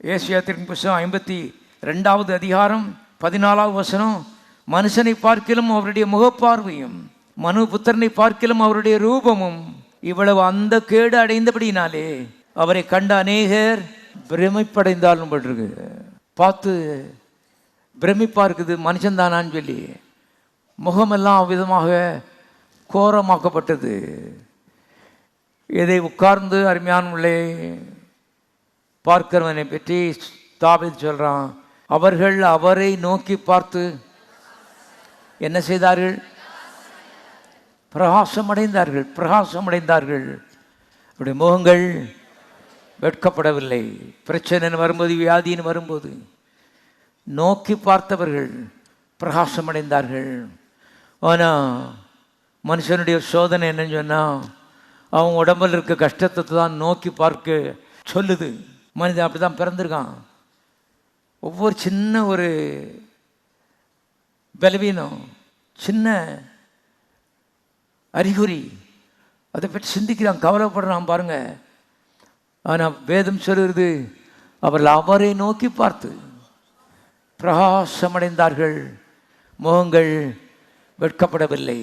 ஏசாயாவின் புத்தகம் 52வது அதிகாரம் 14வது வசனம், மனுஷனை பார்க்கிலும் அவருடைய முகப்பார்வையும் மனுபுத்திரனை பார்க்கிலும் அவருடைய ரூபமும் இவ்வளவு அந்த கேடு அடைந்தபடினாலே அவரை கண்ட அநேகர் பிரமிப்படைந்தாலும் பட்டிருக்கு. பார்த்து பிரமிப்பா இருக்குது மனுஷன் தானான்னு சொல்லி. முகமெல்லாம் விதமாக கோரமாக்கப்பட்டது. இதை உட்கார்ந்து அருமையான உள்ளே பார்க்கிறவனை பற்றி தாவீது சொல்றான், அவர்கள் அவரை நோக்கி பார்த்து என்ன செய்தார்கள்? பிரகாசமடைந்தார்கள். பிரகாசமடைந்தார்கள். அவருடைய முகங்கள் வெட்கப்படவில்லை. பிரச்சனை வரும்போது, வியாதின்னு வரும்போது நோக்கி பார்த்தவர்கள் பிரகாசமடைந்தார்கள். ஆனால் மனுஷனுடைய சோதனை என்னன்னு சொன்னால், அவன் உடம்பில் இருக்க கஷ்டத்தை தான் நோக்கி பார்க்க சொல்லுது. மனிதன் அப்படி தான் பிறந்திருக்கான். ஒவ்வொரு சின்ன ஒரு பலவீனம், சின்ன அறிகுறி, அதை பற்றி சிந்திக்கிறான், கவலைப்படுறான் பாருங்க. ஆனால் வேதம் சொல்லுறது, அவர்கள் அவரை நோக்கி பார்த்து பிரகாசமடைந்தார்கள், முகங்கள் வெட்கப்படவில்லை.